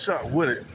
What's up with it?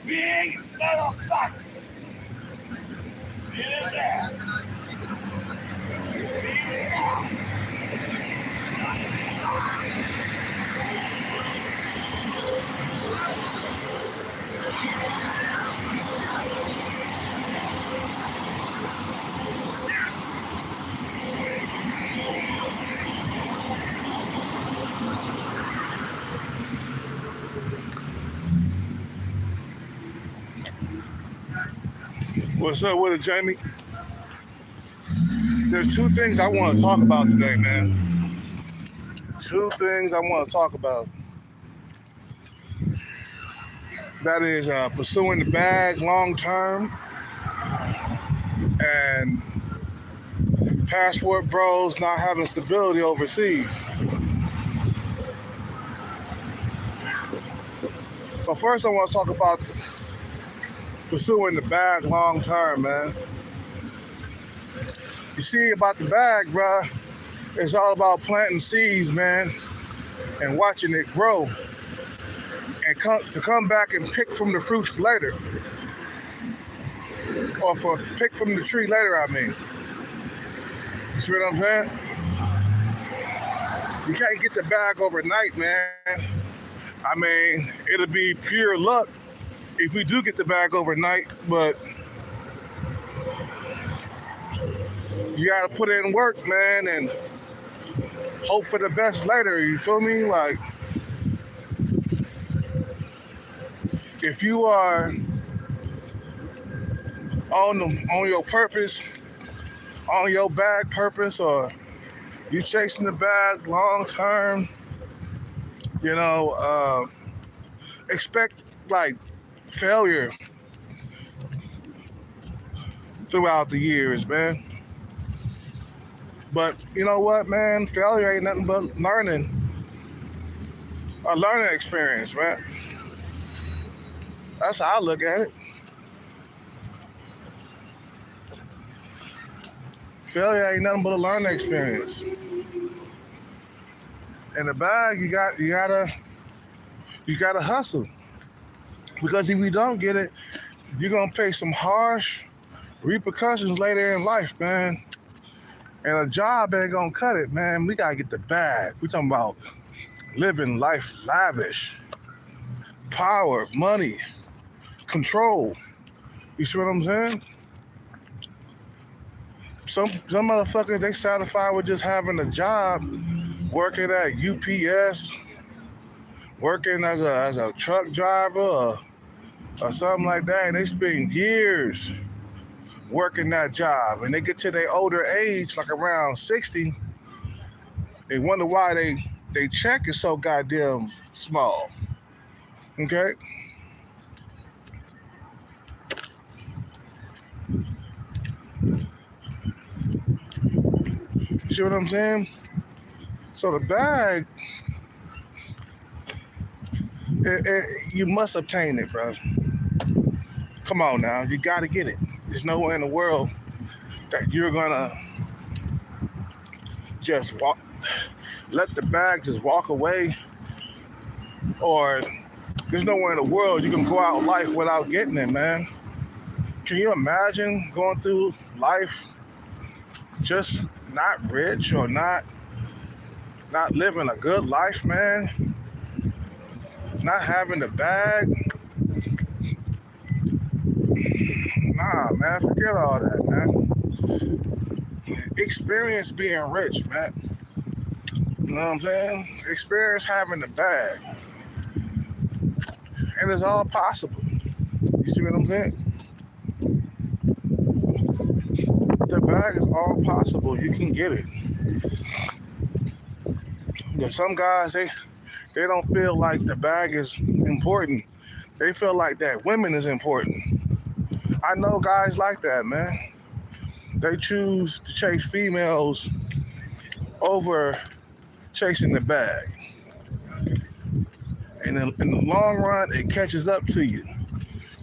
Big motherfucker. What's up with it, Jamie? There's two things I want to talk about today, man. Two things I want to talk about. That is pursuing the bag long term and passport bros not having stability overseas. But first, I want to talk about pursuing the bag long term, man. You see, about the bag, bruh, it's all about planting seeds, man, and watching it grow, and to come back and pick from the fruits later, or for pick from the tree later. I mean, you see what I'm saying? You can't get the bag overnight, man. I mean, it'll be pure luck if we do get the bag overnight, but you gotta put in work, man, and hope for the best later. You feel me? Like, if you are on your purpose, on your bag purpose, or you chasing the bag long term, expect like failure throughout the years, man. But you know what, man? Failure ain't nothing but a learning experience, man. That's how I look at it. Failure ain't nothing but a learning experience. In the bag, you gotta hustle, because if you don't get it, you're gonna pay some harsh repercussions later in life, man. And a job ain't gonna cut it, man. We gotta get the bag. We talking about living life lavish, power, money, control. You see what I'm saying? Some motherfuckers, they satisfied with just having a job, working at UPS, working as a truck driver or something like that, and they spend years working that job, and they get to their older age, like around 60, they wonder why they check is so goddamn small. Okay? You see what I'm saying? So the bag, you must obtain it, bro. Come on now, you gotta get it. There's nowhere in the world that you're gonna just let the bag just walk away, or there's nowhere in the world you can go out life without getting it, man. Can you imagine going through life just not rich or not living a good life, man? Not having the bag? Nah, man, forget all that, man. Experience being rich, man. You know what I'm saying? Experience having the bag. And it's all possible. You see what I'm saying? The bag is all possible. You can get it. Some guys, they don't feel like the bag is important. They feel like that women is important. I know guys like that, man. They choose to chase females over chasing the bag. And in the long run, it catches up to you.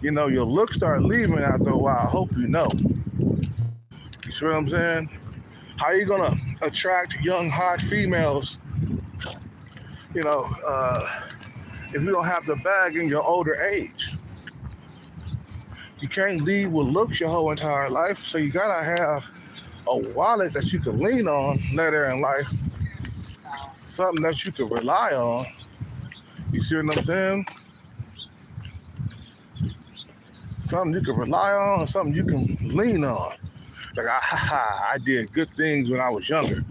You know, your looks start leaving after a while. I hope you know. You see what I'm saying? How you gonna attract young, hot females, you know, if you don't have the bag in your older age? You can't lead with looks your whole entire life, so you gotta have a wallet that you can lean on later in life, something that you can rely on. You see what I'm saying? Something you can rely on, something you can lean on. Like, I did good things when I was younger.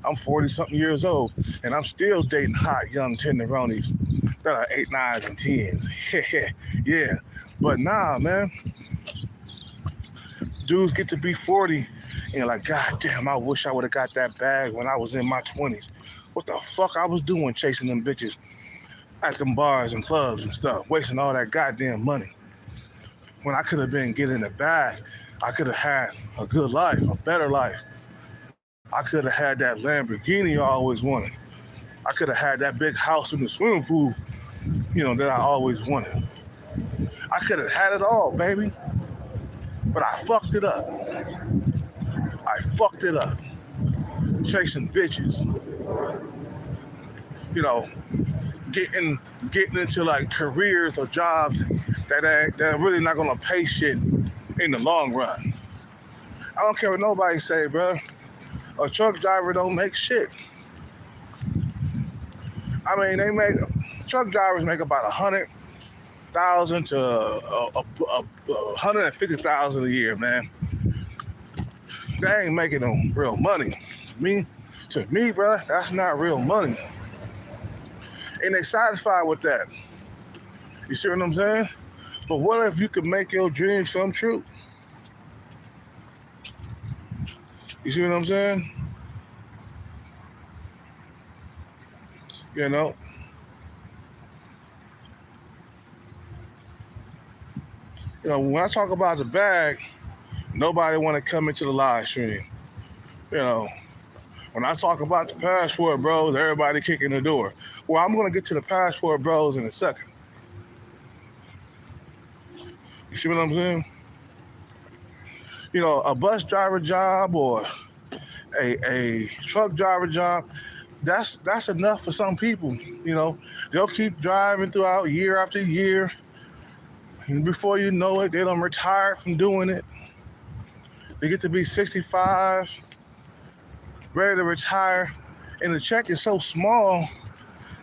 I'm 40-something years old, and I'm still dating hot young tenderonis that are 8, 9s, and 10s. Yeah. But nah, man. Dudes get to be 40, and you're like, God damn, I wish I would have got that bag when I was in my 20s. What the fuck I was doing chasing them bitches at them bars and clubs and stuff, wasting all that goddamn money. When I could have been getting the bag, I could have had a good life, a better life. I could have had that Lamborghini I always wanted. I could have had that big house in the swimming pool, you know, that I always wanted. I could have had it all, baby. But I fucked it up. Chasing bitches. You know, getting into like careers or jobs that are really not gonna pay shit in the long run. I don't care what nobody say, bro. A truck driver don't make shit. I mean, truck drivers make about 100,000 to 150,000 a year, man. They ain't making no real money. To me, bro, that's not real money. And they satisfied with that. You see what I'm saying? But what if you could make your dreams come true? You see what I'm saying? You know? You know, when I talk about the bag, nobody want to come into the live stream. You know, when I talk about the passport bros, everybody kicking the door. Well, I'm going to get to the passport bros in a second. You see what I'm saying? You know, a bus driver job or a truck driver job, that's enough for some people. You know, they'll keep driving throughout year after year. And before you know it, they done retired from doing it. They get to be 65, ready to retire, and the check is so small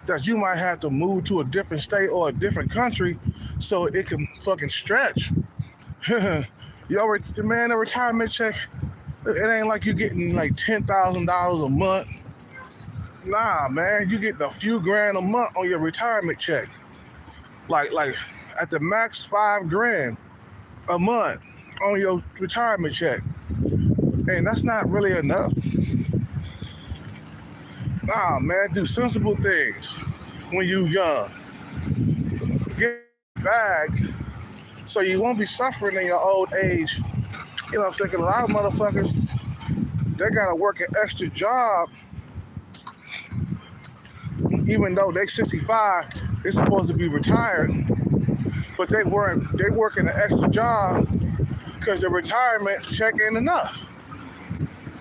that you might have to move to a different state or a different country so it can fucking stretch. The retirement check, it ain't like you getting like $10,000 a month. Nah, man, you getting a few grand a month on your retirement check. Like at the max $5,000 a month on your retirement check. And that's not really enough. Nah, man, do sensible things when you young. Get a bag so you won't be suffering in your old age. You know what I'm saying? 'Cause a lot of motherfuckers, they gotta work an extra job. Even though they 65, they're supposed to be retired, but they working an extra job because the retirement check ain't enough.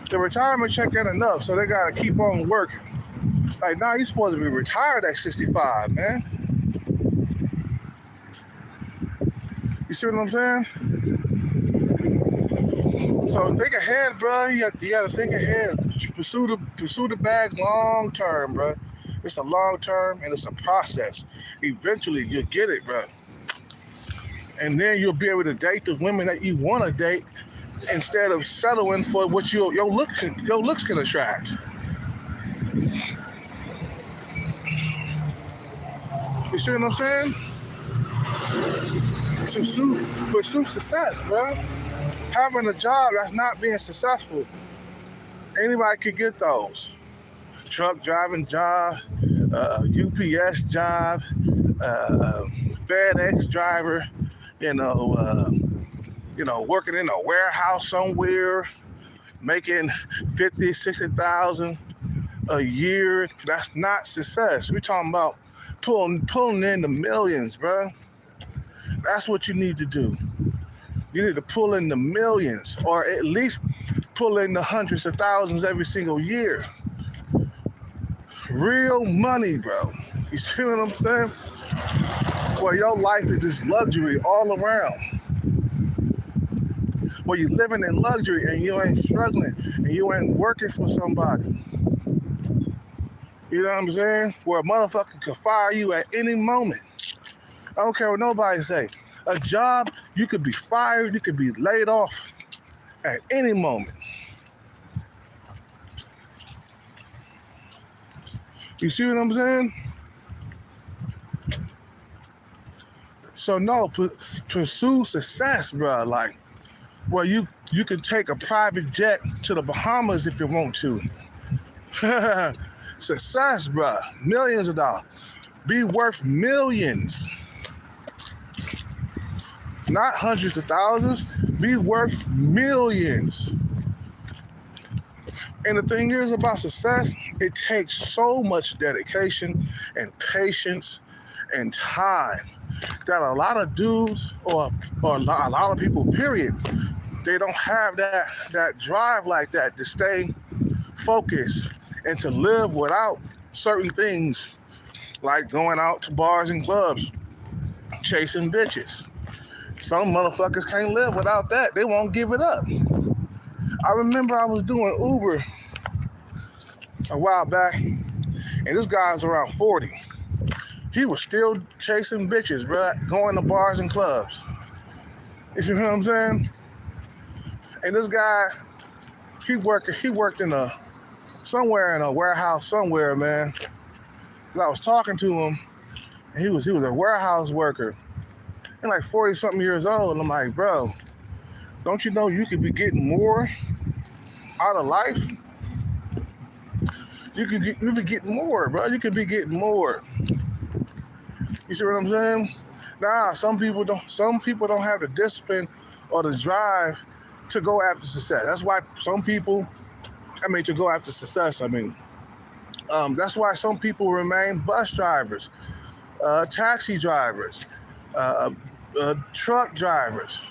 The retirement check ain't enough, so they gotta keep on working. Like, nah, you're supposed to be retired at 65, man. You see what I'm saying? So think ahead, bro. You gotta think ahead. Pursue the bag long term, bro. It's a long term and it's a process. Eventually, you'll get it, bro. And then you'll be able to date the women that you want to date instead of settling for what your looks can attract. You see what I'm saying? Pursue success, bro. Having a job that's not being successful, anybody could get those. Truck driving job, UPS job, FedEx driver, you know, uh, working in a warehouse somewhere, making 50, 60,000 a year. That's not success. We're talking about pulling in the millions, bro. That's what you need to do. You need to pull in the millions, or at least pull in the hundreds of thousands every single year. Real money, bro. You see what I'm saying? Well, your life is just luxury all around. Well, you're living in luxury and you ain't struggling and you ain't working for somebody. You know what I'm saying? Where a motherfucker could fire you at any moment. I don't care what nobody say. A job, you could be fired, you could be laid off at any moment. You see what I'm saying? So no, pursue success, bro. Like, well, you can take a private jet to the Bahamas if you want to. Success, bro. Millions of dollars. Be worth millions. Not hundreds of thousands. Be worth millions. And the thing is about success, it takes so much dedication and patience and time that a lot of dudes or a lot of people, period, they don't have that drive like that to stay focused and to live without certain things like going out to bars and clubs, chasing bitches. Some motherfuckers can't live without that. They won't give it up. I remember I was doing Uber a while back, and this guy's around 40. He was still chasing bitches, bro, going to bars and clubs. You see what I'm saying? And this guy, he worked in somewhere in a warehouse somewhere, man. I was talking to him, and he was a warehouse worker, and like 40 something years old. And I'm like, bro, don't you know you could be getting more out of life? You be getting more, bro. You could be getting more. You see what I'm saying? Nah, some people don't have the discipline or the drive to go after success. That's why to go after success, that's why some people remain bus drivers, taxi drivers, truck drivers,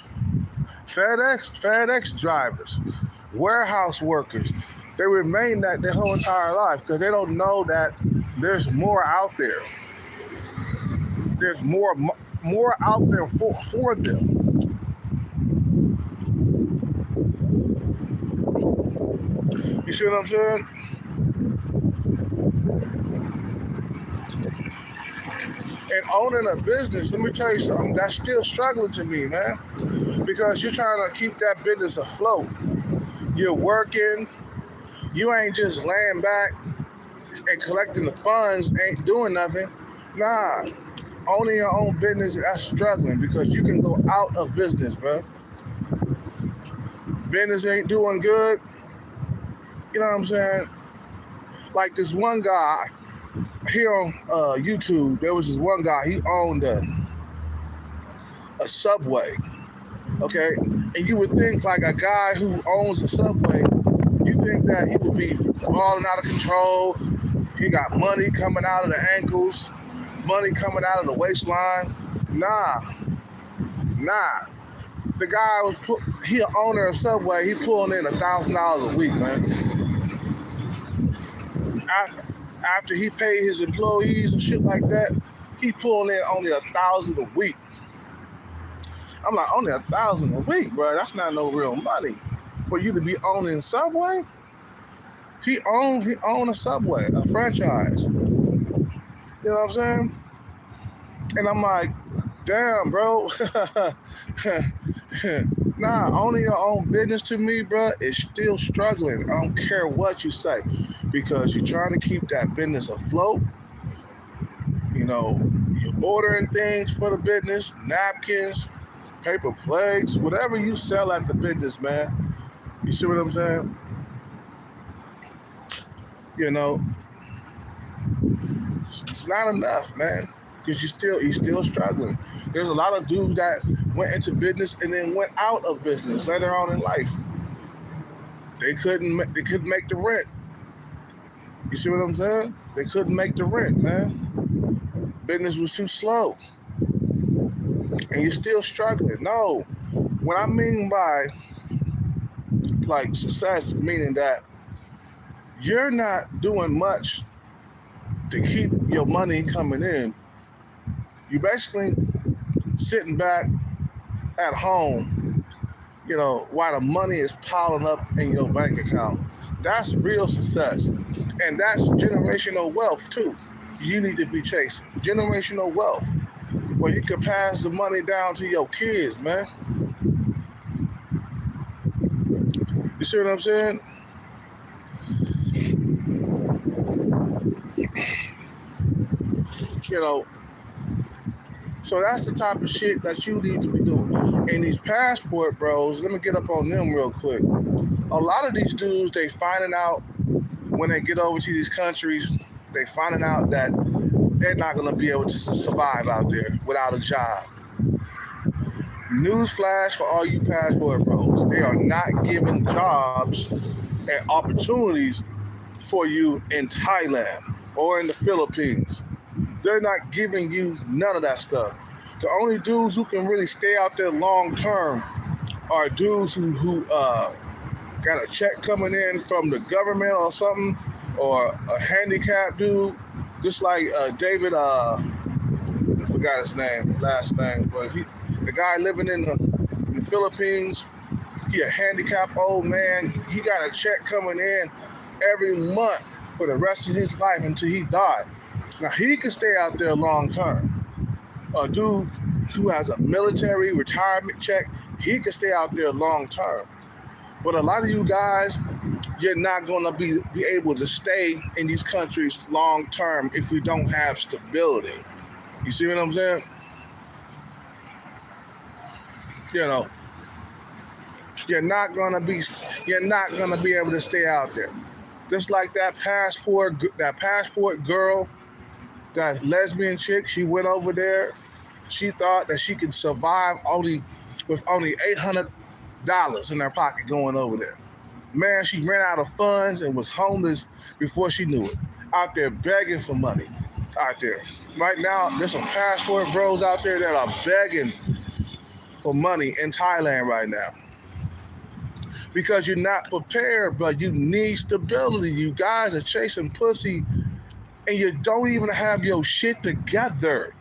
FedEx drivers, warehouse workers. They remain that their whole entire life because they don't know that there's more out there. There's more out there for them. You see what I'm saying? And owning a business, let me tell you something, that's still struggling to me, man. Because you're trying to keep that business afloat. You're working. You ain't just laying back and collecting the funds, ain't doing nothing. Nah, owning your own business, that's struggling because you can go out of business, bro. Business ain't doing good. You know what I'm saying? Like this one guy here on YouTube, there was this one guy, he owned a Subway, okay? And you would think like a guy who owns a Subway, you think that he would be balling out of control. He got money coming out of the ankles, money coming out of the waistline. Nah. The guy he an owner of Subway, he pulling in $1,000 a week, man. After he paid his employees and shit like that, he pulling in only $1,000 a week. I'm like, only $1,000 a week, bro. That's not no real money for you to be owning Subway. He owned a Subway, a franchise. You know what I'm saying? And I'm like, damn, bro. Nah, owning your own business to me, bro, is still struggling. I don't care what you say, because you're trying to keep that business afloat. You know, You're ordering things for the business, napkins, paper plates, whatever you sell at the business, man. You see what I'm saying? You know, it's not enough, man. Because you're still struggling. There's a lot of dudes that went into business and then went out of business later on in life. They couldn't make the rent. You see what I'm saying? They couldn't make the rent, man. Business was too slow. And you're still struggling. No. What I mean by like success, meaning that you're not doing much to keep your money coming in. You basically sitting back at home, while the money is piling up in your bank account. That's real success. And that's generational wealth too. You need to be chasing generational wealth where you can pass the money down to your kids, man. You see what I'm saying? So that's the type of shit that you need to be doing. And these passport bros, let me get up on them real quick. A lot of these dudes, they finding out when they get over to these countries, they finding out that they're not going to be able to survive out there without a job. Newsflash for all you passport bros. They are not giving jobs and opportunities for you in Thailand or in the Philippines. They're not giving you none of that stuff. The only dudes who can really stay out there long term are dudes who got a check coming in from the government or something, or a handicapped dude, just like David, I forgot his last name, but the guy living in the Philippines, he a handicapped old man. He got a check coming in every month for the rest of his life until he died. Now, he can stay out there long term. A dude who has a military retirement check, he can stay out there long term. But a lot of you guys, you're not going to be able to stay in these countries long term if we don't have stability. You see what I'm saying? You're not gonna be able to stay out there. Just like that passport girl, that lesbian chick, she went over there. She thought that she could survive with only $800 in her pocket going over there. Man, she ran out of funds and was homeless before she knew it. Out there begging for money. Out there. Right now, there's some passport bros out there that are begging for money in Thailand right now. Because you're not prepared, but you need stability. You guys are chasing pussy and you don't even have your shit together.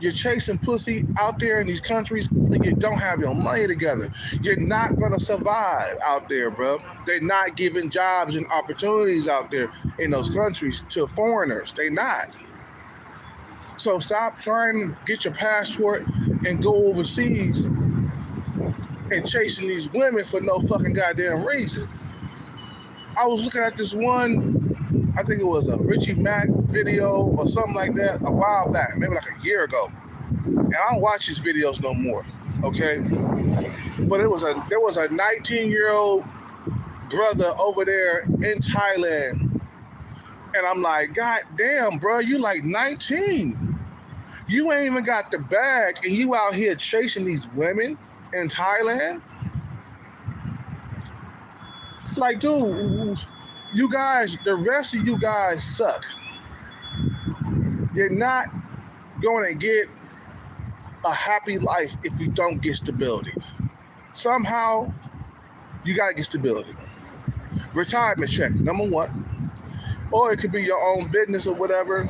You're chasing pussy out there in these countries and you don't have your money together. You're not going to survive out there, bro. They're not giving jobs and opportunities out there in those countries to foreigners. They're not. So stop trying to get your passport and go overseas and chasing these women for no fucking goddamn reason. I was looking at this one, I think it was a Richie Mack video or something like that a while back, maybe like a year ago. And I don't watch his videos no more, okay? But there was a 19-year-old brother over there in Thailand. And I'm like, God damn, bro, you like 19. You ain't even got the bag and you out here chasing these women in Thailand? Like, dude, you guys, the rest of you guys suck. You're not going to get a happy life if you don't get stability. Somehow, you got to get stability. Retirement check, number one. Or it could be your own business or whatever.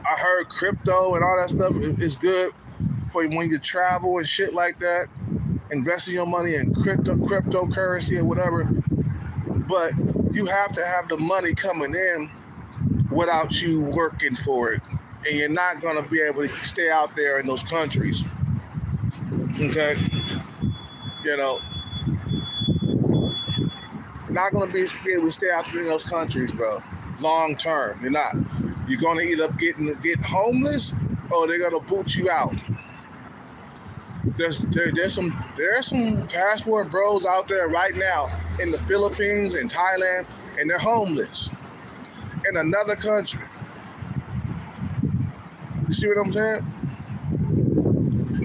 I heard crypto and all that stuff is good for when you travel and shit like that. Investing your money in cryptocurrency or whatever. But you have to have the money coming in without you working for it. And you're not going to be able to stay out there in those countries. Okay? You're not going to be able to stay out there in those countries, bro. Long term. You're not. You're gonna either get homeless or they're gonna boot you out. There's some passport bros out there right now in the Philippines and Thailand, and they're homeless in another country. You see what I'm saying?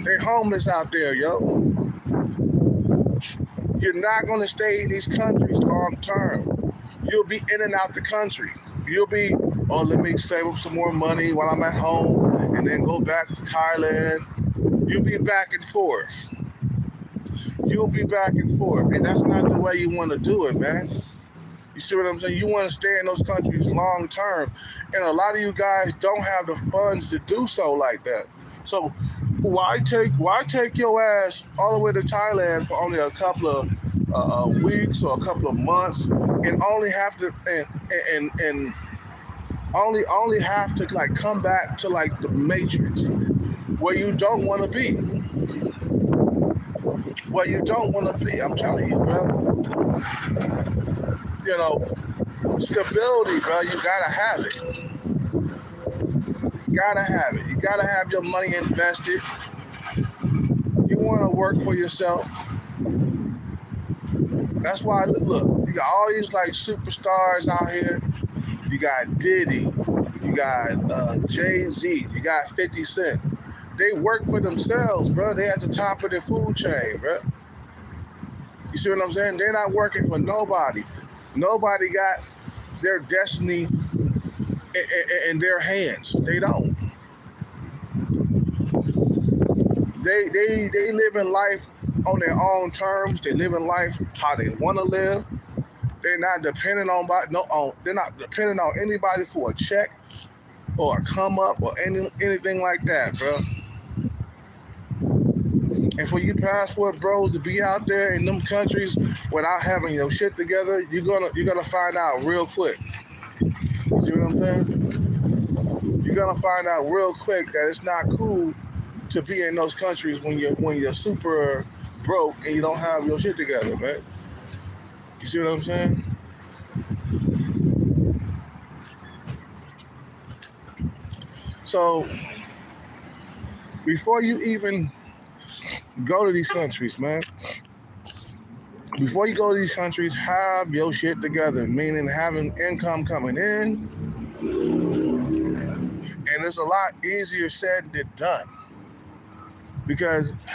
They're homeless out there, yo. You're not gonna stay in these countries long term. You'll be in and out the country. You'll be, oh, let me save up some more money while I'm at home and then go back to Thailand. You'll be back and forth. You'll be back and forth. And that's not the way you want to do it, man. You see what I'm saying? You want to stay in those countries long term. And a lot of you guys don't have the funds to do so like that. So why take your ass all the way to Thailand for only a couple of weeks or a couple of months and only have to and only have to like come back to like the Matrix where you don't want to be. Where you don't want to be. I'm telling you, bro. You know, stability, bro. You gotta have it. You gotta have it. You gotta have your money invested. You want to work for yourself. That's why, look, you got all these like superstars out here. You got Diddy, you got Jay-Z, you got 50 Cent. They work for themselves, bro. They at the top of their food chain, bro. You see what I'm saying? They're not working for nobody. Nobody got their destiny in their hands. They don't. They live in life on their own terms. They live in life how they want to live. They're not dependent they're not dependent on anybody for a check or a come up or anything like that, bro. And for you passport bros to be out there in them countries without having your shit together, you're gonna find out real quick. You see what I'm saying? You're gonna find out real quick that it's not cool to be in those countries when you're super broke and you don't have your shit together, man. You see what I'm saying? So before you even go to these countries, man, before you go to these countries, have your shit together, meaning having income coming in. And it's a lot easier said than done. Because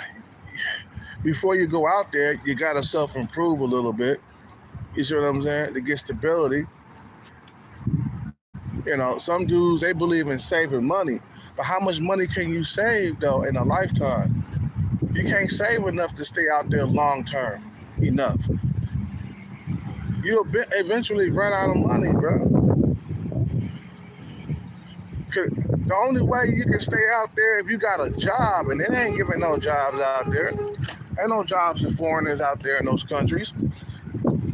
before you go out there, you got to self-improve a little bit. You see what I'm saying? To get stability. You know, some dudes, they believe in saving money. But how much money can you save, though, in a lifetime? You can't save enough to stay out there long term. Enough. You'll eventually run out of money, bro. The only way you can stay out there if you got a job, and they ain't giving no jobs out there. Ain't no jobs for foreigners out there in those countries.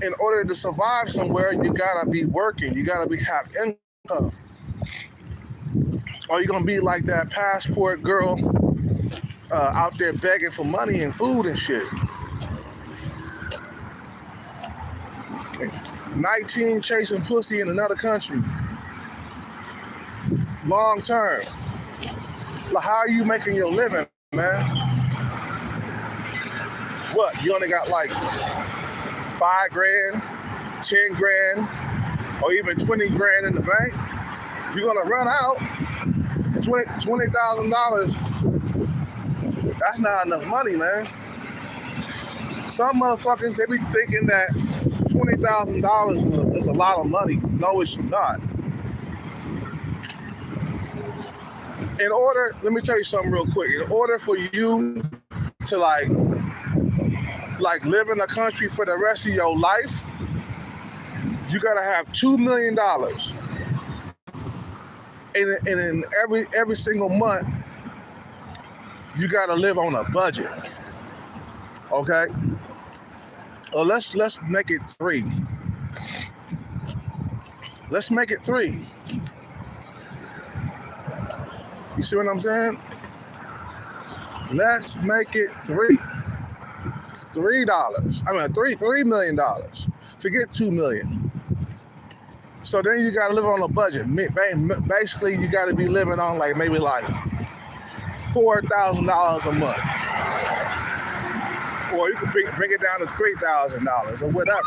In order to survive somewhere, you gotta be working. You gotta have income. Or you're gonna be like that passport girl out there begging for money and food and shit. 19 chasing pussy in another country. Long term. Like, how are you making your living, man? What? You only got like 5 grand, 10 grand, or even 20 grand in the bank? You're gonna run out $20,000. That's not enough money, man. Some motherfuckers, they be thinking that $20,000 is a lot of money. No, it's not. Let me tell you something real quick. In order for you to like live in a country for the rest of your life, you gotta have $2 million. And in every single month, you gotta live on a budget. Okay? Well, let's make it 3. Let's make it 3. You see what I'm saying? Let's make it $3. $3 million. Forget $2 million. So then you gotta live on a budget. Basically, you gotta be living on like maybe like $4,000 a month, or you can bring it down to $3,000 or whatever.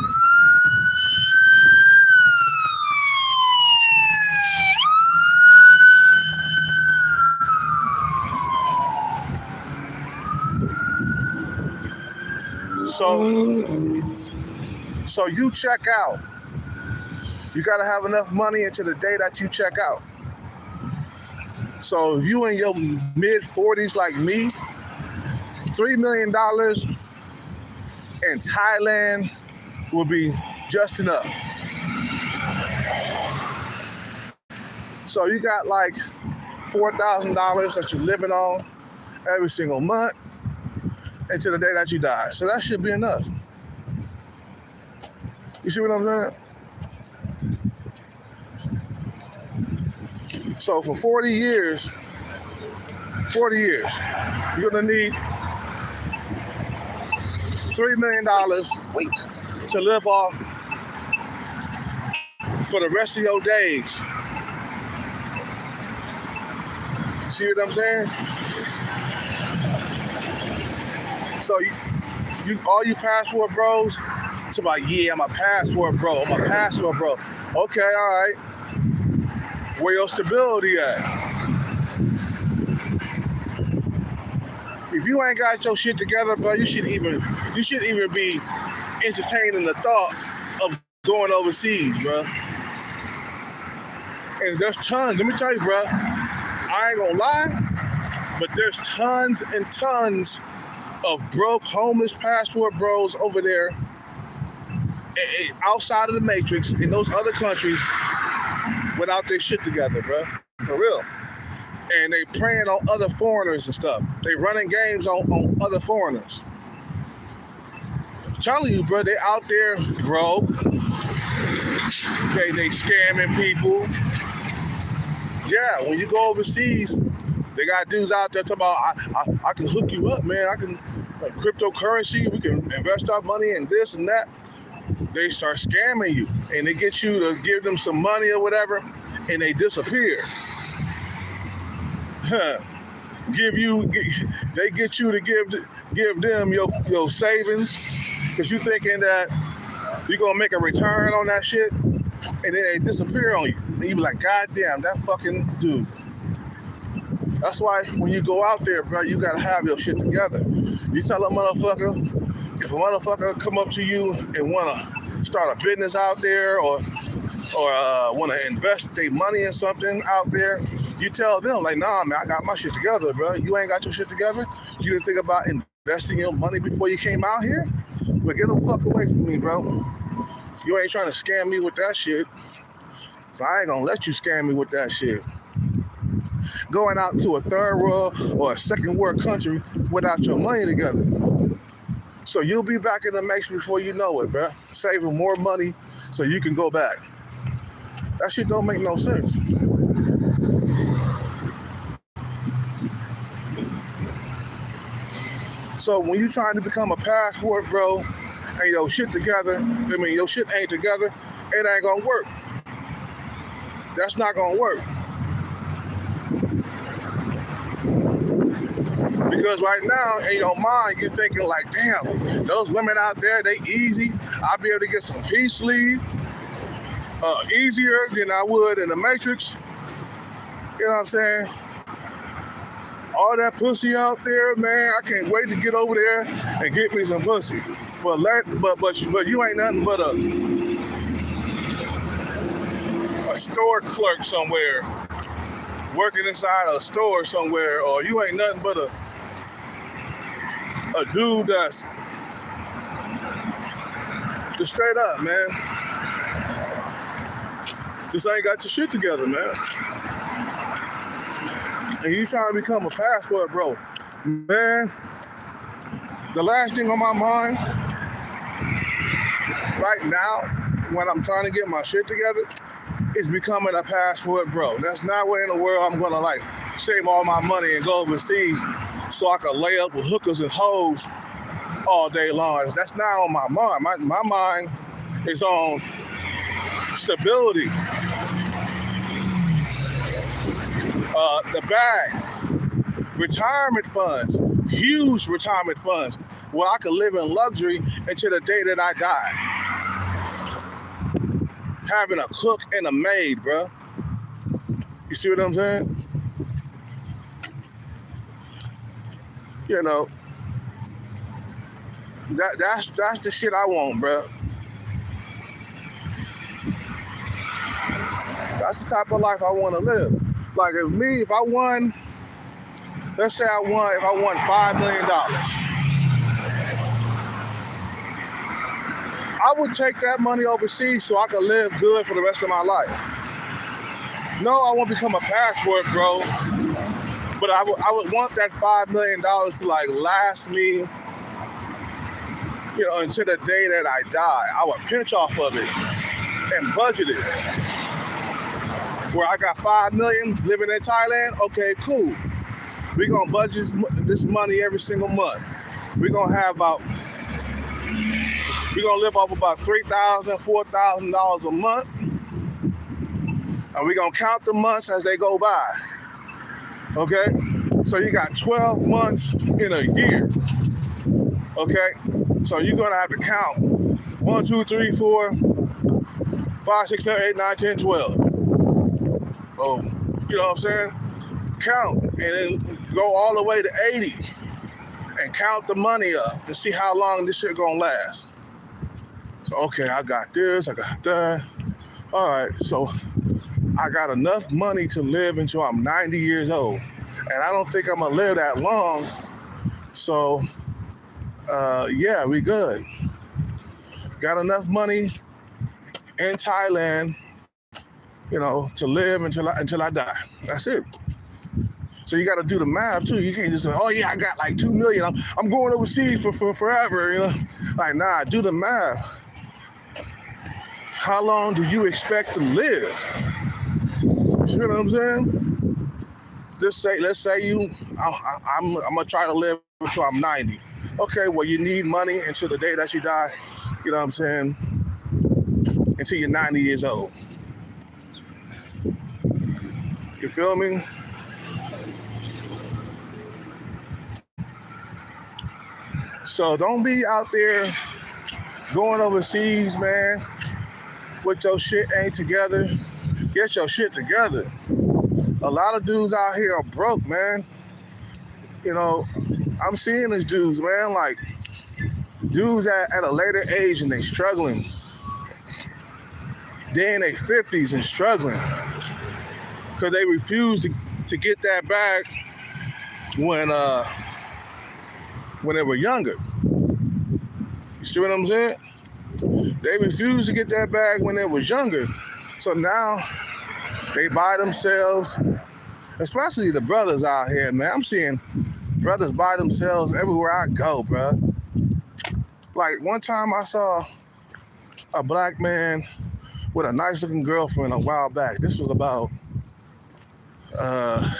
So you check out. You gotta have enough money into the day that you check out. So if you in your mid 40s like me, $3 million in Thailand will be just enough. So you got like $4,000 that you're living on every single month until the day that you die. So that should be enough. You see what I'm saying? So for 40 years, you're gonna need $3 million to live off for the rest of your days. See what I'm saying? So you all you passport bros, it's about, yeah, I'm a passport bro. Okay, all right. Where your stability at? If you ain't got your shit together, bro, you shouldn't even be entertaining the thought of going overseas, bro. And there's tons. Let me tell you, bro. I ain't gonna lie, but there's tons and tons of broke, homeless passport bros over there, outside of the matrix, in those other countries, without their shit together, bro. For real. And they preying on other foreigners and stuff. They running games on other foreigners. I'm telling you, bro, they out there broke. They scamming people. Yeah, when you go overseas, they got dudes out there talking about, I can hook you up, man. I can, like, cryptocurrency, we can invest our money in this and that. They start scamming you, and they get you to give them some money or whatever, and they disappear. They get you to give them your savings, because you thinking that you're gonna make a return on that shit, and then they disappear on you. And you be like, God damn, that fucking dude. That's why when you go out there, bro, you gotta have your shit together. You tell a motherfucker, if a motherfucker come up to you and wanna start a business out there, or wanna invest their money in something out there, you tell them, like, nah, man, I got my shit together, bro. You ain't got your shit together? You didn't think about investing your money before you came out here? But get the fuck away from me, bro. You ain't trying to scam me with that shit. So I ain't gonna let you scam me with that shit. Going out to a third world or a second world country without your money together. So you'll be back in the matrix before you know it, bro. Saving more money so you can go back. That shit don't make no sense. So when you trying to become a passport bro and your shit together, your shit ain't together, it ain't gonna work. That's not gonna work. Because right now, in your mind, you're thinking like, damn, those women out there, they easy. I'll be able to get some peace leave easier than I would in the Matrix. You know what I'm saying? All that pussy out there, man, I can't wait to get over there and get me some pussy. But you ain't nothing but a store clerk somewhere, working inside a store somewhere, or you ain't nothing but a dude that's just straight up, man. Just ain't got your shit together, man. And you trying to become a passport bro. Man, the last thing on my mind right now, when I'm trying to get my shit together, is becoming a passport bro. That's not where in the world I'm gonna like save all my money and go overseas so I can lay up with hookers and hoes all day long. That's not on my mind. My mind is on stability, the bag, retirement funds, huge retirement funds, where I could live in luxury until the day that I die. Having a cook and a maid, bro. You see what I'm saying? You know, that's the shit I want, bro. That's the type of life I want to live. Like if I won, let's say if I won $5 million, I would take that money overseas so I could live good for the rest of my life. No, I won't become a passport bro, but I would want that $5 million to like last me, until the day that I die. I would pinch off of it and budget it. Where I got $5 million living in Thailand, okay, cool. We're gonna budget this money every single month. We're gonna live off about $3,000, $4,000 a month. And we're gonna count the months as they go by. Okay? So you got 12 months in a year. Okay? So you're gonna have to count 1, 2, 3, 4, 5, 6, 7, 8, 9, 10, 12. Oh, you know what I'm saying? Count and then go all the way to 80 and count the money up to see how long this shit gonna last. So, okay, I got this, I got that. All right, so I got enough money to live until I'm 90 years old. And I don't think I'm gonna live that long. So, yeah, we good. Got enough money in Thailand, to live until I die. That's it. So you got to do the math too. You can't just say, "Oh yeah, I got like 2 million. I'm going overseas for forever." Like nah, do the math. How long do you expect to live? You know what I'm saying? Let's say I'm gonna try to live until I'm 90. Okay, well you need money until the day that you die. You know what I'm saying? Until you're 90 years old. You feel me? So don't be out there going overseas, man, with your shit ain't together. Get your shit together. A lot of dudes out here are broke, man. I'm seeing these dudes, man, like dudes at a later age and they struggling. They in their 50s and struggling because they refuse to get that bag when they were younger. You see what I'm saying? They refused to get that bag when they was younger. So now they buy themselves, especially the brothers out here, man. I'm seeing brothers buy themselves everywhere I go, bro. Like one time I saw a black man with a nice looking girlfriend a while back. This was about, I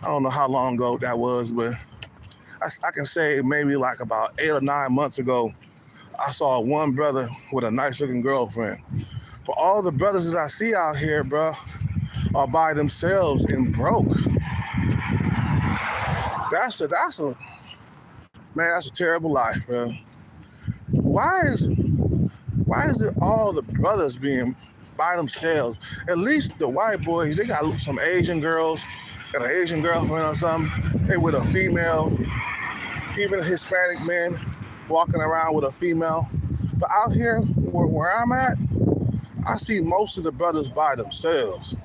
don't know how long ago that was, but I can say maybe like about 8 or 9 months ago, I saw one brother with a nice looking girlfriend. But all the brothers that I see out here, bro, are by themselves and broke. That's a terrible life, bro. Why is it all the brothers being by themselves? At least the white boys, they got some Asian girls, got an Asian girlfriend or something. They with a female. Even Hispanic men walking around with a female. But out here where I'm at, I see most of the brothers by themselves.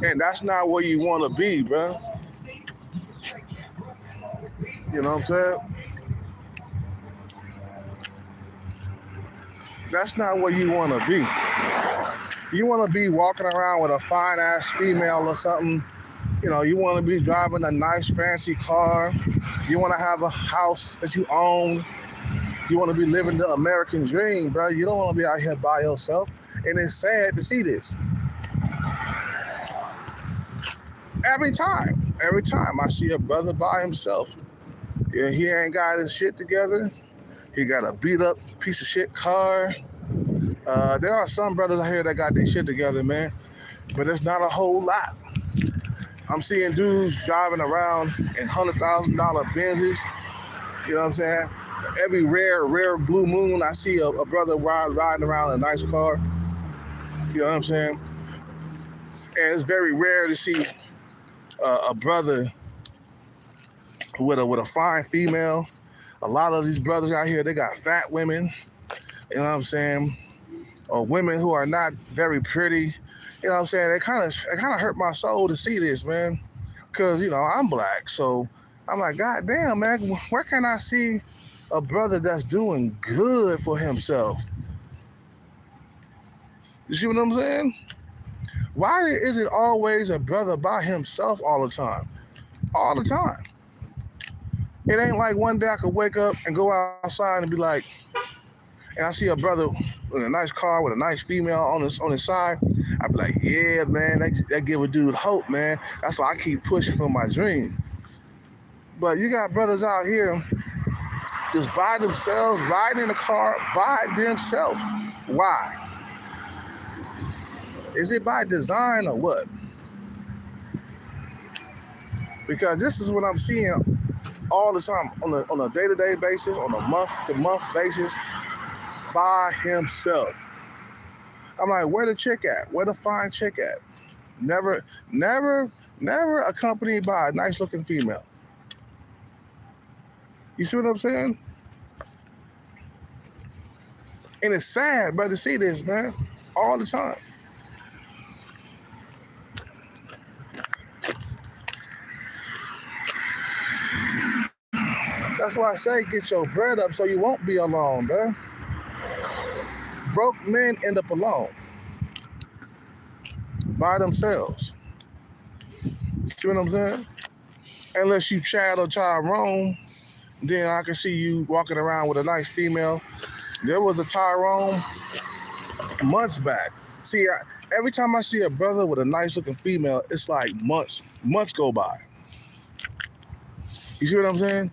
And that's not where you want to be, bro. You know what I'm saying? That's not where you want to be. You want to be walking around with a fine ass female or something. You want to be driving a nice fancy car. You want to have a house that you own. You want to be living the American dream, bro. You don't want to be out here by yourself. And it's sad to see this. Every time I see a brother by himself, he ain't got his shit together. He got a beat up piece of shit car. There are some brothers out here that got their shit together, man, but it's not a whole lot. I'm seeing dudes driving around in $100,000 Benzes. You know what I'm saying? Every rare blue moon, I see a brother riding around in a nice car. You know what I'm saying? And it's very rare to see a brother with a fine female. A lot of these brothers out here, they got fat women. You know what I'm saying? Or women who are not very pretty. You know what I'm saying? It kind of hurt my soul to see this, man. Because, you know, I'm black. So I'm like, God damn, man, where can I see a brother that's doing good for himself? You see what I'm saying? Why is it always a brother by himself all the time? All the time. It ain't like one day I could wake up and go outside and be like, and I see a brother with a nice car with a nice female on his side. I'd be like, yeah, man, that give a dude hope, man. That's why I keep pushing for my dream. But you got brothers out here just by themselves, riding in a car by themselves. Why? Is it by design or what? Because this is what I'm seeing all the time on a day-to-day basis, on a month-to-month basis, by himself. I'm like, where the chick at? Where the fine chick at? Never accompanied by a nice-looking female. You see what I'm saying? And it's sad, bro, to see this, man, all the time. That's why I say get your bread up so you won't be alone, man. Broke men end up alone by themselves. See what I'm saying? Unless you Chad or Tyrone, then I can see you walking around with a nice female. There was a Tyrone months back. See, every time I see a brother with a nice looking female, it's like months go by. You see what I'm saying?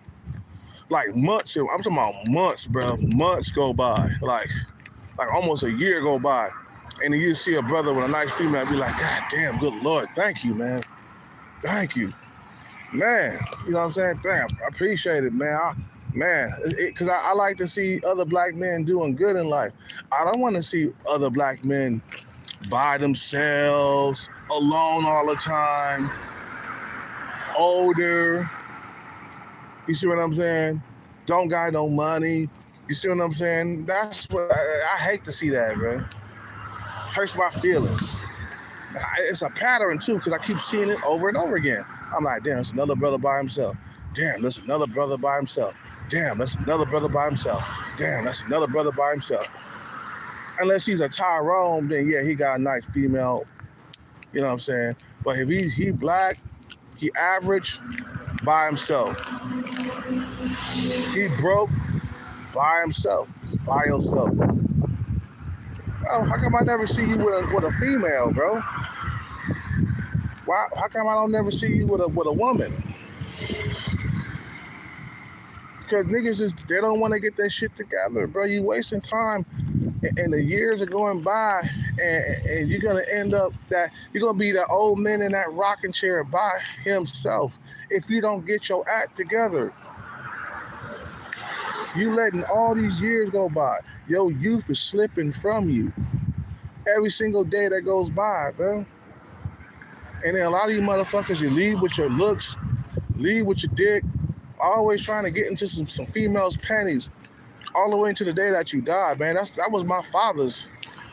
Like months, I'm talking about months, bro. Months go by. Like almost a year go by. And then you see a brother with a nice female, be like, God damn, good Lord, thank you, man. Thank you. Man, you know what I'm saying? Damn, I appreciate it, man. Because I like to see other black men doing good in life. I don't want to see other black men by themselves, alone all the time, older. You see what I'm saying? Don't got no money. You see what I'm saying? That's what I hate to see that, man. Hurts my feelings. It's a pattern too, because I keep seeing it over and over again. I'm like, damn, it's another brother by himself. Damn, that's another brother by himself. Damn, that's another brother by himself. Damn, that's another brother by himself. Unless he's a Tyrone, then yeah, he got a nice female. You know what I'm saying? But if he black, he average, by himself. He broke by himself. Just by yourself. Oh, how come I never see you with a female, bro? Why? How come I don't never see you with a woman? Because niggas they don't want to get that shit together, bro. You wasting time, and the years are going by, and you're gonna end up that you're gonna be that old man in that rocking chair by himself if you don't get your act together. You letting all these years go by. Your youth is slipping from you every single day that goes by, bro. And then a lot of you motherfuckers, you lead with your looks, lead with your dick, always trying to get into some females' panties all the way into the day that you die, man. That was my father's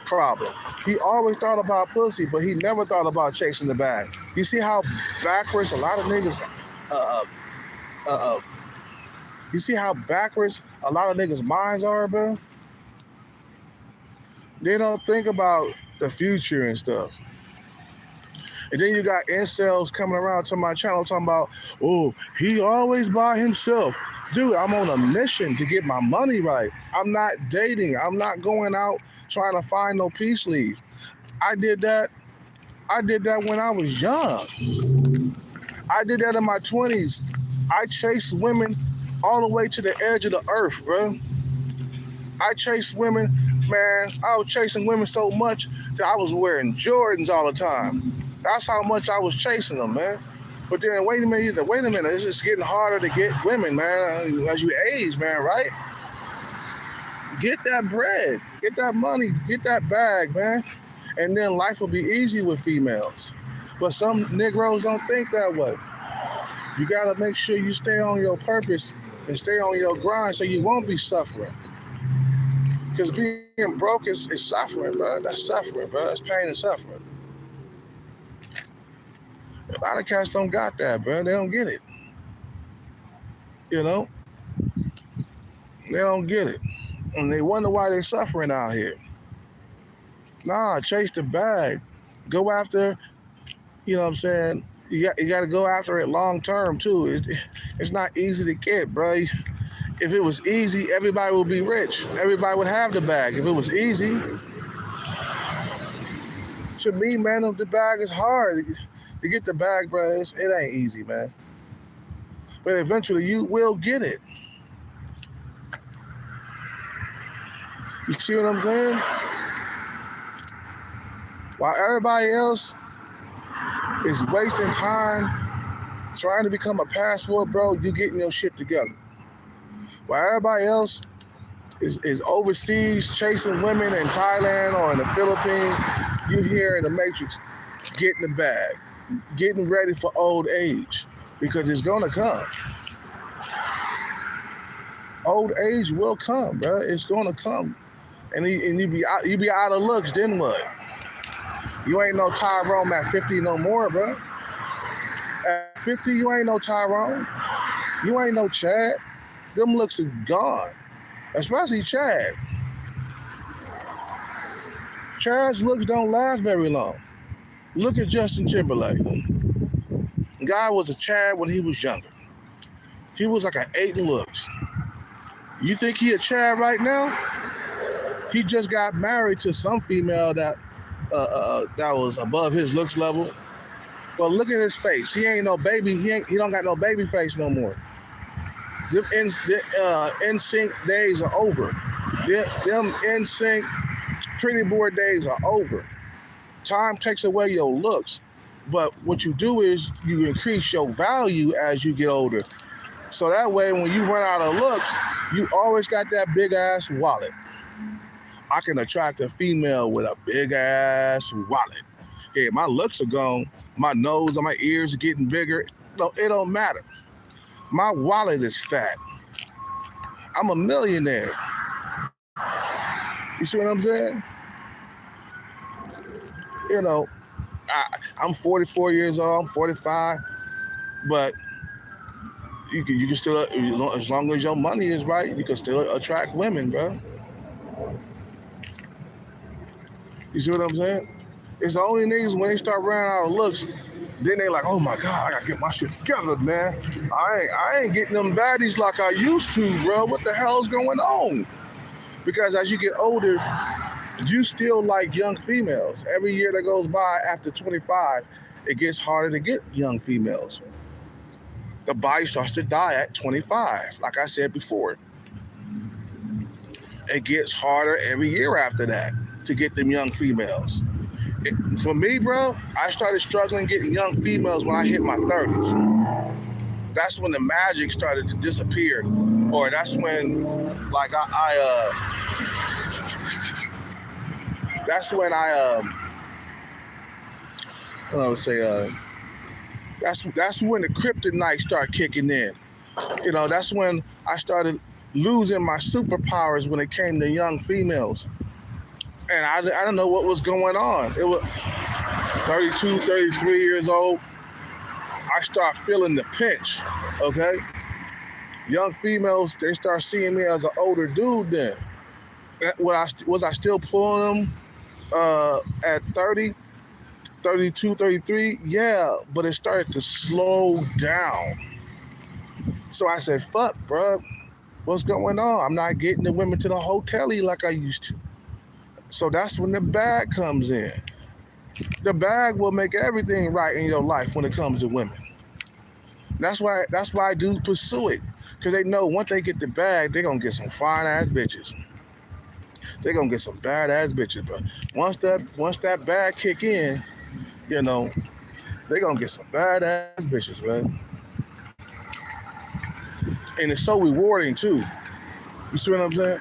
problem. He always thought about pussy, but he never thought about chasing the bag. You see how backwards a lot of niggas, you see how backwards a lot of niggas' minds are, bro? They don't think about the future and stuff. And then you got incels coming around to my channel talking about, oh, he always by himself. Dude, I'm on a mission to get my money right. I'm not dating. I'm not going out trying to find no peace leave. I did that when I was young. I did that in my 20s. I chased women all the way to the edge of the earth, bro. I chased women Man, I was chasing women so much that I was wearing Jordans all the time. That's how much I was chasing them, man. But then wait a minute, it's just getting harder to get women, man, as you age, man, right? Get that bread, get that money, get that bag, man. And then life will be easy with females. But some Negroes don't think that way. You gotta make sure you stay on your purpose and stay on your grind so you won't be suffering. Because being broke is suffering, bro. That's suffering, bro. That's pain and suffering. A lot of cats don't got that, bro. They don't get it. You know? They don't get it. And they wonder why they're suffering out here. Nah, chase the bag. Go after, you know what I'm saying? You got to go after it long term, too. It's not easy to get, bro. If it was easy, everybody would be rich. Everybody would have the bag. If it was easy, to me, man, the bag is hard. To get the bag, bro, it ain't easy, man. But eventually, you will get it. You see what I'm saying? While everybody else is wasting time trying to become a passport, bro, you getting your shit together. While everybody else is overseas chasing women in Thailand or in the Philippines, you here in the Matrix getting the bag, getting ready for old age, because it's gonna come. Old age will come, bro. It's gonna come, and you be out of looks. Then what? You ain't no Tyrone at 50 no more, bro. At 50, you ain't no Tyrone. You ain't no Chad. Them looks are gone, especially Chad. Chad's looks don't last very long. Look at Justin Timberlake. Guy was a Chad when he was younger. He was like an 8 in looks. You think he a Chad right now? He just got married to some female that was above his looks level. But look at his face. He ain't no baby. He don't got no baby face no more. Them NSYNC days are over. Them NSYNC pretty boy days are over. Time takes away your looks, but what you do is you increase your value as you get older. So that way, when you run out of looks, you always got that big ass wallet. I can attract a female with a big ass wallet. Yeah, my looks are gone. My nose and my ears are getting bigger. No, it don't matter. My wallet is fat. I'm a millionaire. You see what I'm saying? You know, I'm 44 years old. I'm 45, but you can still, as long as your money is right, you can still attract women, bro. You see what I'm saying? It's the only niggas when they start running out of looks, then they like, oh my God, I gotta get my shit together, man. I ain't getting them baddies like I used to, bro. What the hell's going on? Because as you get older, you still like young females. Every year that goes by after 25, it gets harder to get young females. The body starts to die at 25, like I said before. It gets harder every year after that to get them young females. For me, bro, I started struggling getting young females when I hit my 30s. That's when the magic started to disappear. Or that's when, like, that's when the kryptonite start kicking in. You know, that's when I started losing my superpowers when it came to young females. And I don't know what was going on. It was 32, 33 years old. I start feeling the pinch, okay? Young females, they start seeing me as an older dude then. Was I still pulling them at 30, 32, 33? Yeah, but it started to slow down. So I said, fuck, bro. What's going on? I'm not getting the women to the hotel-y like I used to. So that's when the bag comes in. The bag will make everything right in your life when it comes to women. That's why dudes pursue it. Because they know once they get the bag, they're going to get some fine-ass bitches. They gonna get some badass bitches, bro. Once that bag kick in, you know, they gonna get some badass bitches, man. And it's so rewarding too. You see what I'm saying?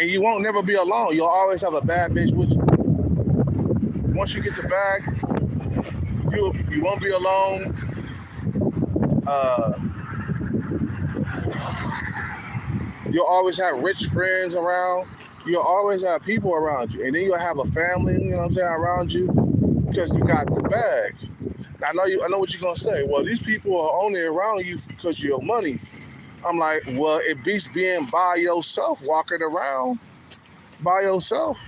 And you won't never be alone. You'll always have a bad bitch with you. Once you get the bag, you won't be alone. Uh, you'll always have rich friends around. You'll always have people around you, and then you'll have a family. You know what I'm saying, around you because you got the bag. I know what you're gonna say. Well, these people are only around you because of your money. I'm like, well, it beats being by yourself, walking around by yourself.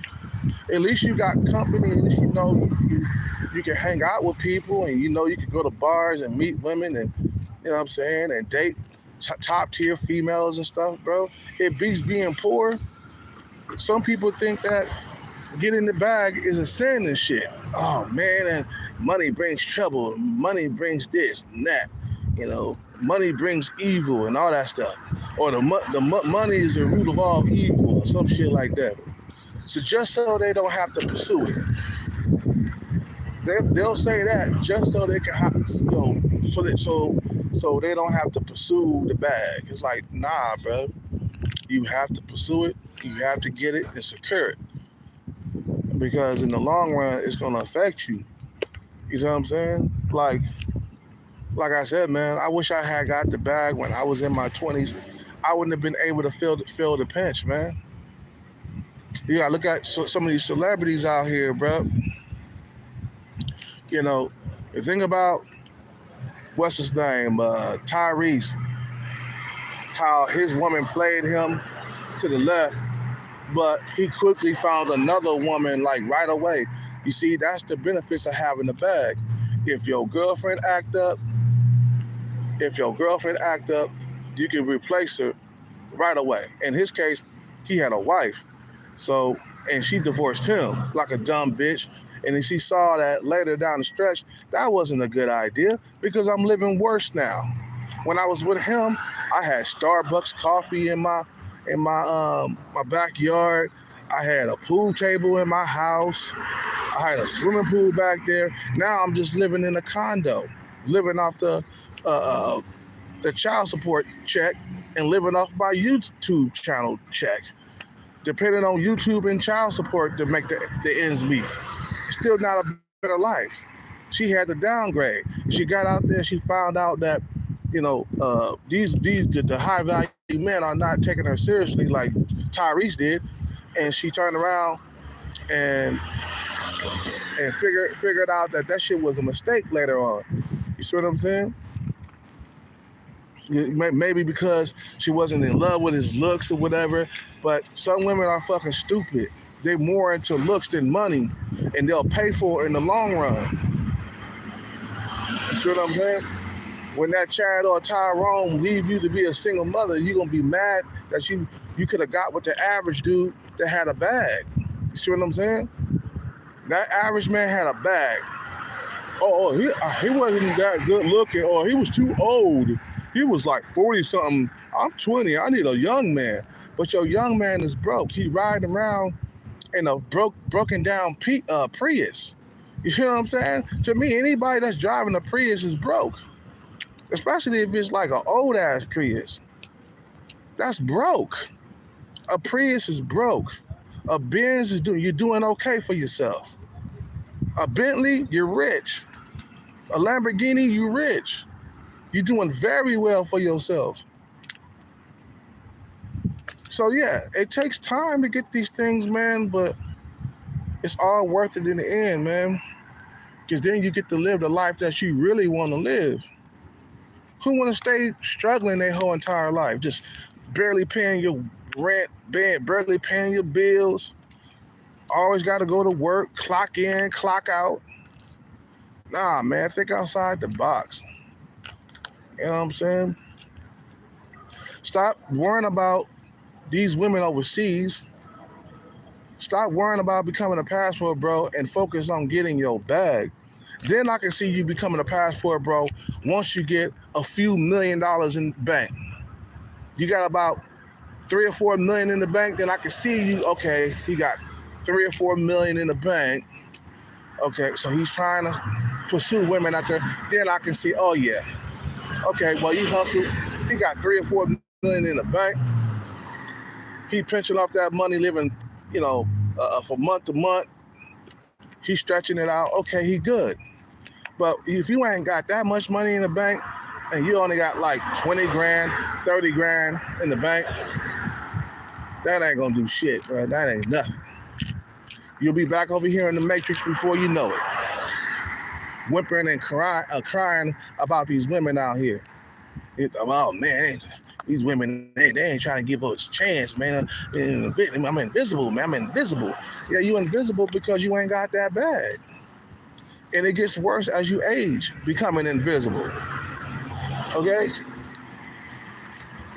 At least you got company. At least you can hang out with people, and you can go to bars and meet women, and you know what I'm saying, and date top tier females and stuff, bro. It beats being poor. Some people think that getting the bag is a sin and shit. Oh man, and money brings trouble. Money brings this and that. Money brings evil and all that stuff. Or the money is the root of all evil or some shit like that. So just so they don't have to pursue it, they'll say that just so they can so they don't have to pursue the bag. It's like, nah, bro. You have to pursue it. You have to get it and secure it. Because in the long run, it's gonna affect you. You know what I'm saying? Like I said, man, I wish I had got the bag when I was in my 20s. I wouldn't have been able to feel the pinch, man. You gotta look at some of these celebrities out here, bro. The thing about what's his name, Tyrese, how his woman played him to the left, but he quickly found another woman like right away. You see, that's the benefits of having the bag. If your girlfriend act up, you can replace her right away. In his case, he had a wife, and she divorced him like a dumb bitch. And then she saw that later down the stretch, that wasn't a good idea because I'm living worse now. When I was with him, I had Starbucks coffee in my backyard. I had a pool table in my house. I had a swimming pool back there. Now I'm just living in a condo, living off the child support check and living off my YouTube channel check, depending on YouTube and child support to make the ends meet. Still not a better life. She had to downgrade. She got out there. She found out that the high value men are not taking her seriously like Tyrese did, and she turned around and figured out that shit was a mistake later on. You see what I'm saying? Maybe because she wasn't in love with his looks or whatever, but some women are fucking stupid. They're more into looks than money, and they'll pay for it in the long run. You see what I'm saying? When that Chad or Tyrone leave you to be a single mother, you're going to be mad that you could have got with the average dude that had a bag. You see what I'm saying? That average man had a bag. He wasn't that good looking, or he was too old. He was like 40-something. I'm 20. I need a young man. But your young man is broke. He riding around in a broken down Prius. You feel what I'm saying? To me, anybody that's driving a Prius is broke. Especially if it's like an old ass Prius. That's broke. A Prius is broke. A Benz you're doing okay for yourself. A Bentley, you're rich. A Lamborghini, you're rich. You're doing very well for yourself. So yeah, it takes time to get these things, man, but it's all worth it in the end, man. Because then you get to live the life that you really want to live. Who want to stay struggling their whole entire life, just barely paying your rent, barely paying your bills, always got to go to work, clock in, clock out? Nah, man, think outside the box. You know what I'm saying? Stop worrying about these women overseas. Stop worrying about becoming a passport bro and focus on getting your bag. Then I can see you becoming a passport bro once you get a few $1 million in the bank. You got about $3 or $4 million in the bank, then I can see you. Okay, he got $3 or $4 million in the bank. Okay, so he's trying to pursue women out there. Then I can see, oh yeah, okay, well you hustle. He got $3 or $4 million in the bank. He pinching off that money, living, for month to month. He's stretching it out. Okay, he good. But if you ain't got that much money in the bank and you only got like 20 grand, 30 grand in the bank, that ain't gonna do shit, bro. That ain't nothing. You'll be back over here in the Matrix before you know it. Whimpering and crying about these women out here. Oh man, these women, they ain't trying to give us a chance, man. I'm invisible, man. I'm invisible. Yeah, you invisible because you ain't got that bag. And it gets worse as you age, becoming invisible. Okay?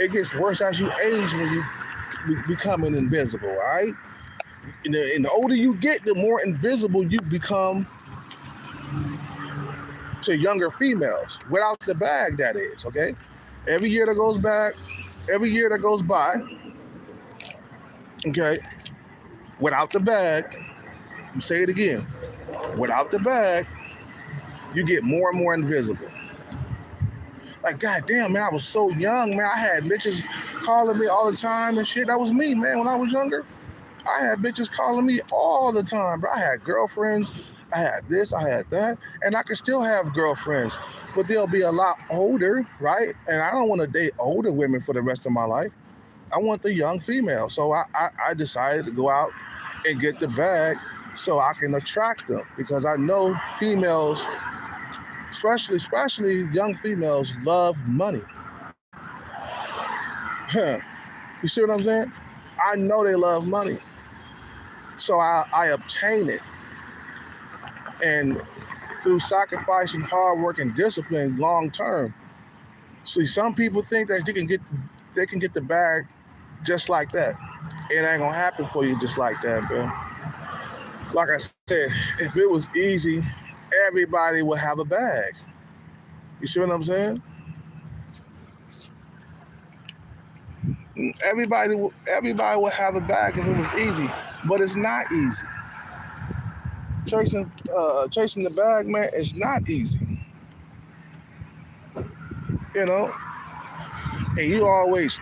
It gets worse as you age when you becoming invisible, all right? And the older you get, the more invisible you become to younger females, without the bag, that is, okay? Every year that goes by, okay, without the bag, I'm say it again, without the bag, you get more and more invisible. Like, goddamn, man, I was so young, man. I had bitches calling me all the time and shit. That was me, man, when I was younger. I had bitches calling me all the time, bro. I had girlfriends. I had this, I had that. And I can still have girlfriends, but they'll be a lot older, right? And I don't want to date older women for the rest of my life. I want the young female. So I decided to go out and get the bag so I can attract them, because I know females, especially young females, love money. You see what I'm saying? I know they love money. So I obtain it. And through sacrifice and hard work and discipline, long term. See, some people think that they can get the bag just like that. It ain't gonna happen for you just like that, bro. Like I said, if it was easy, everybody would have a bag. You see what I'm saying? Everybody would have a bag if it was easy, but it's not easy. Chasing the bag, man, it's not easy. And you always,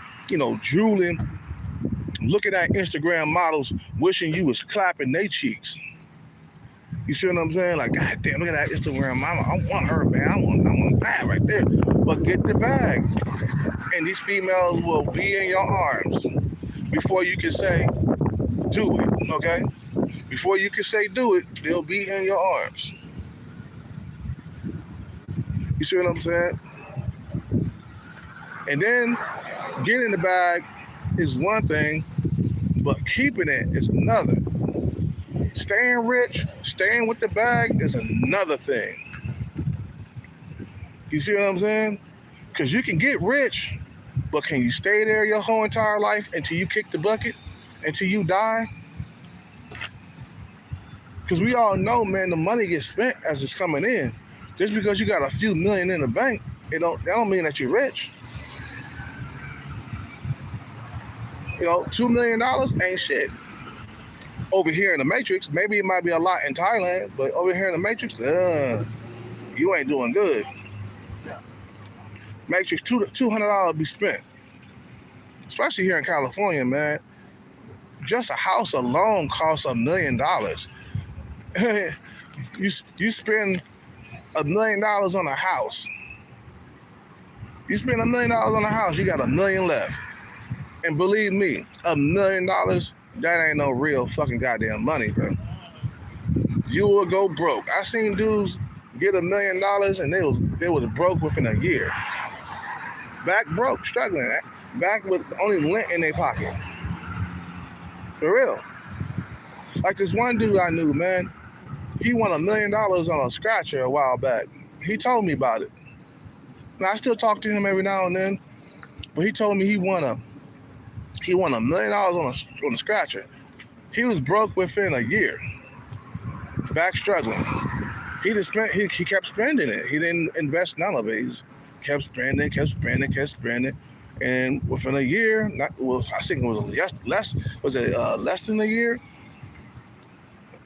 drooling, looking at Instagram models, wishing you was clapping their cheeks. You see what I'm saying? Like, God damn, look at that Instagram mama. I want her, man. I want a bag right there. But get the bag. And these females will be in your arms before you can say, do it, okay? Before you can say do it, they'll be in your arms. You see what I'm saying? And then getting the bag is one thing, but keeping it is another. Staying rich, staying with the bag is another thing. You see what I'm saying? Because you can get rich, but can you stay there your whole entire life until you kick the bucket, until you die? Because we all know, man, the money gets spent as it's coming in. Just because you got a few million in the bank, that don't mean that you're rich. $2 million ain't shit. Over here in the Matrix, maybe it might be a lot in Thailand, but over here in the Matrix, you ain't doing good. Matrix, $200 be spent. Especially here in California, man. Just a house alone costs $1 million. You spend $1 million on a house. You spend $1 million on a house, you got $1 million left. And believe me, $1 million, that ain't no real fucking goddamn money, bro. You will go broke. I seen dudes get $1 million and they was broke within a year. Back broke, struggling. Back with only lint in their pocket. For real. Like this one dude I knew, man. He won $1 million on a scratcher a while back. He told me about it. Now I still talk to him every now and then, but he told me he won $1 million on a scratcher. He was broke within a year. Back struggling. He kept spending it. He didn't invest none of it. He kept spending. And within a year, I think it was less than a year,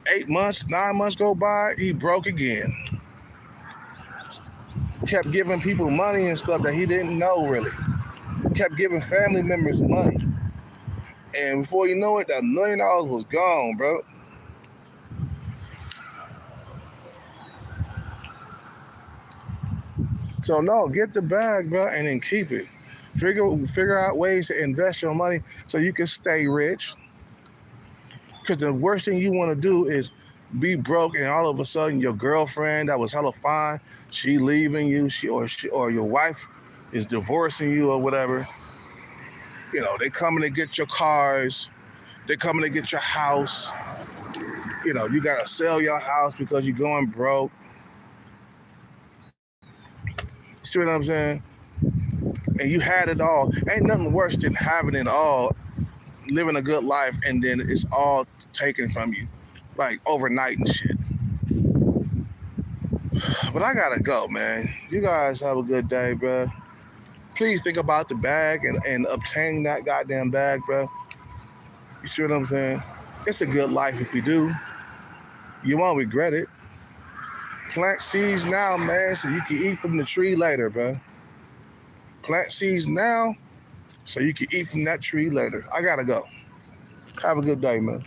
8 months, 9 months go by, he broke again. Kept giving people money and stuff that he didn't know really. Kept giving family members money. And before you know it, that $1 million was gone, bro. So no, get the bag, bro, and then keep it. Figure out ways to invest your money so you can stay rich. Because the worst thing you want to do is be broke and all of a sudden your girlfriend that was hella fine, she leaving you, or your wife is divorcing you or whatever. You know, they coming to get your cars, they coming to get your house. You know, you gotta sell your house because you're going broke. See what I'm saying? And you had it all. Ain't nothing worse than having it all, living a good life, and then it's all taken from you, like overnight and shit. But I gotta go, man. You guys have a good day, bro. Please think about the bag and obtain that goddamn bag, bro. You see what I'm saying? It's a good life if you do. You won't regret it. Plant seeds now, man, so you can eat from the tree later, bro. Plant seeds now so you can eat from that tree later. I gotta go. Have a good day, man.